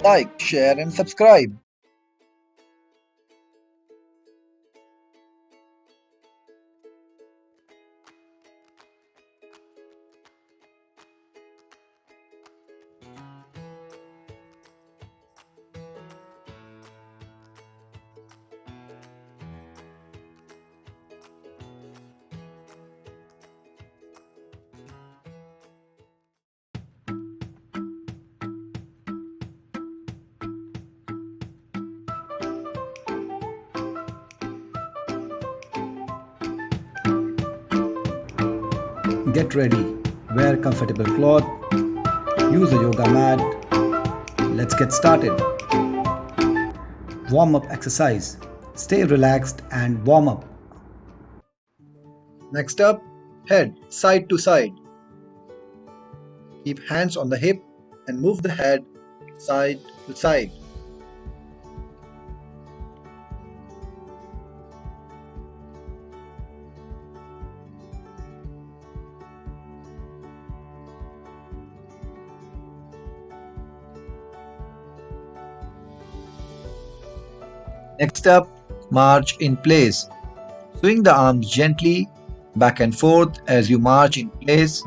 like, share, and subscribe. Get ready, wear comfortable cloth, use a yoga mat. Let's get started. Warm up exercise. Stay relaxed and warm up. Next up, head side to side. Keep hands on the hip and move the head side to side. Next up, march in place. Swing the arms gently back and forth as you march in place.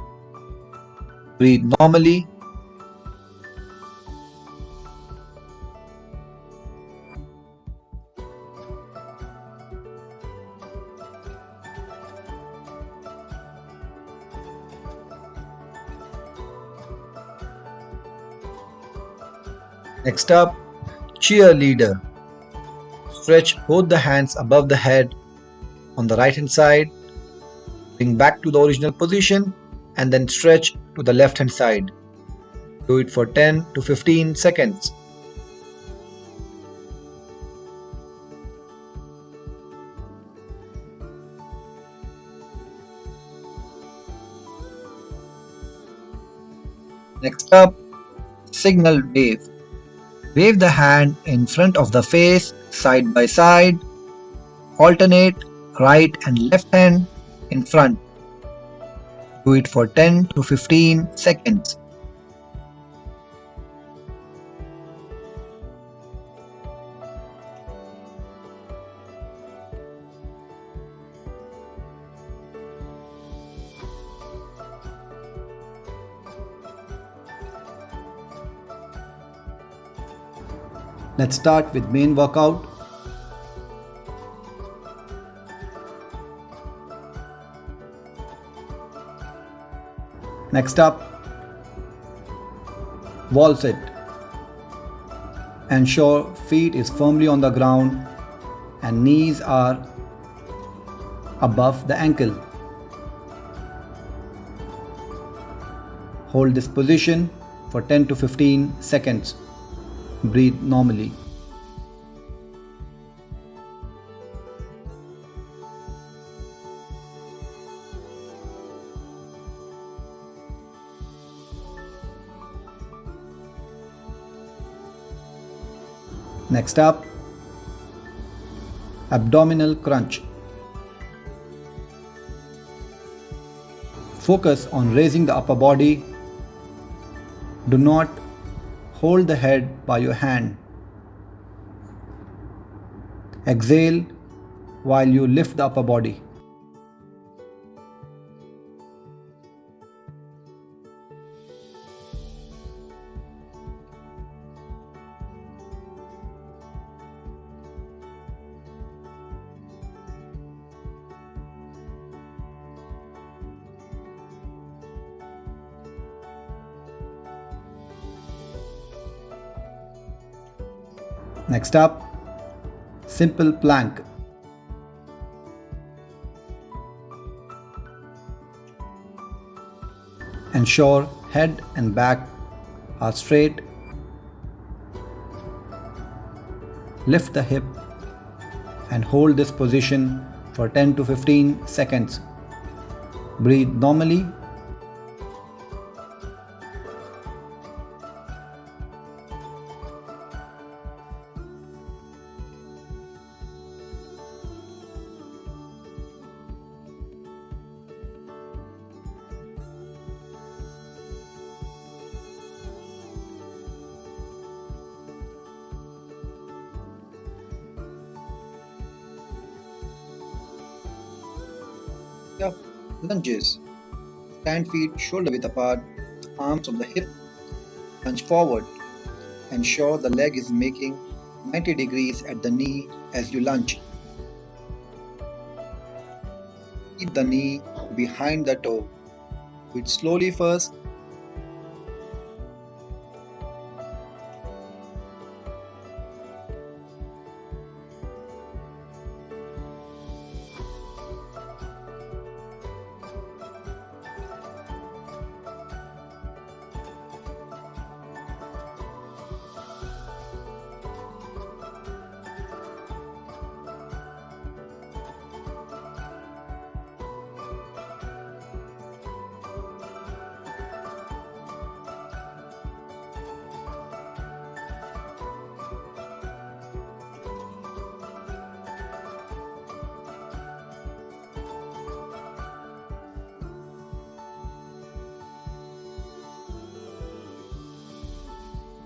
Breathe normally. Next up, cheerleader. Stretch both the hands above the head on the right hand side. Bring back to the original position and then stretch to the left hand side. Do it for 10 to 15 seconds. Next up, signal wave. Wave the hand in front of the face side by side. Alternate right and left hand in front. Do it for 10 to 15 seconds. Let's start with main workout. Next up, wall sit. Ensure feet is firmly on the ground and knees are above the ankle. Hold this position for 10 to 15 seconds. Breathe normally. Next up, abdominal crunch. Focus on raising the upper body. Do not hold the head by your hand. Exhale while you lift the upper body. Next up, simple plank. Ensure head and back are straight. Lift the hip and hold this position for 10 to 15 seconds. Breathe normally. Up. Lunges. Stand feet shoulder width apart, arms on the hip, lunge forward. Ensure the leg is making 90 degrees at the knee as you lunge. Keep the knee behind the toe. Do it slowly first.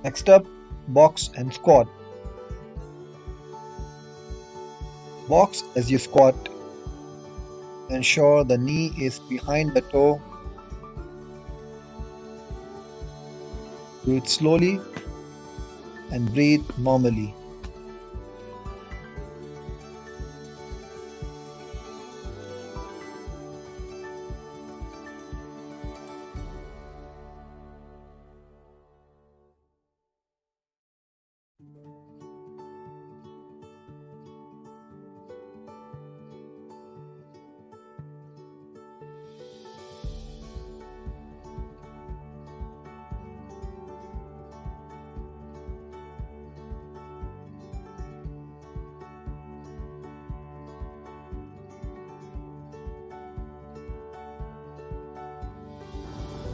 Next up, box and squat. Box as you squat. Ensure the knee is behind the toe. Do it slowly and breathe normally.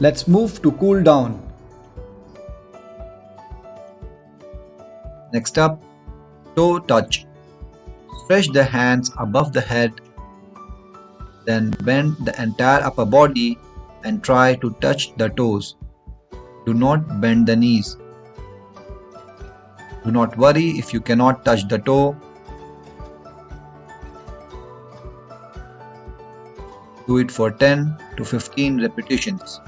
Let's move to cool down. Next up, toe touch. Stretch the hands above the head, then bend the entire upper body and try to touch the toes. Do not bend the knees. Do not worry if you cannot touch the toe. Do it for 10 to 15 repetitions.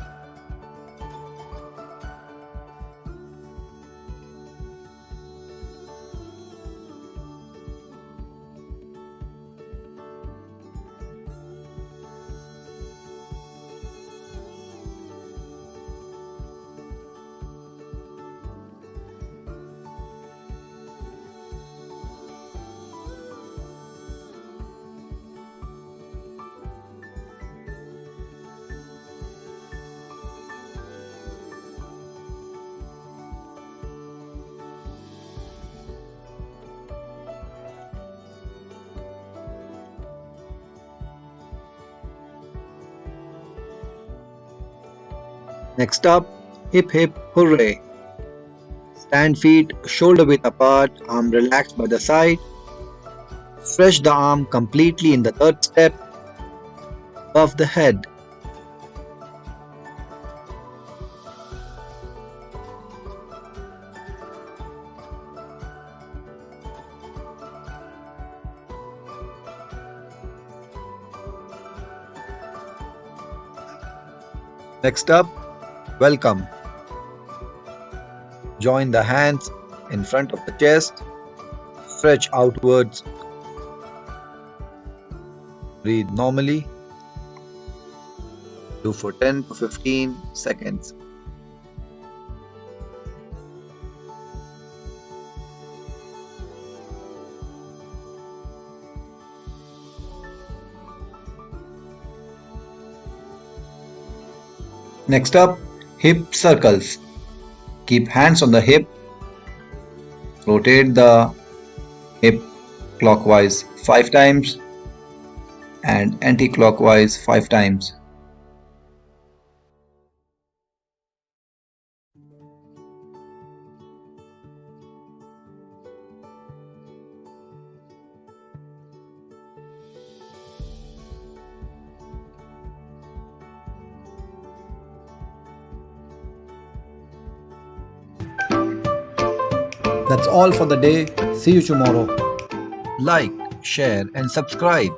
Next up, hip hip hooray. Stand feet shoulder width apart, arm relaxed by the side. Stretch the arm completely in the third step above the head. Next up, welcome. Join the hands in front of the chest. Stretch outwards. Breathe normally. Do for 10 to 15 seconds. Next up, hip circles. Keep hands on the hip. Rotate the hip clockwise 5 times and anti-clockwise 5 times. That's all for the day. See you tomorrow. Like, share and subscribe.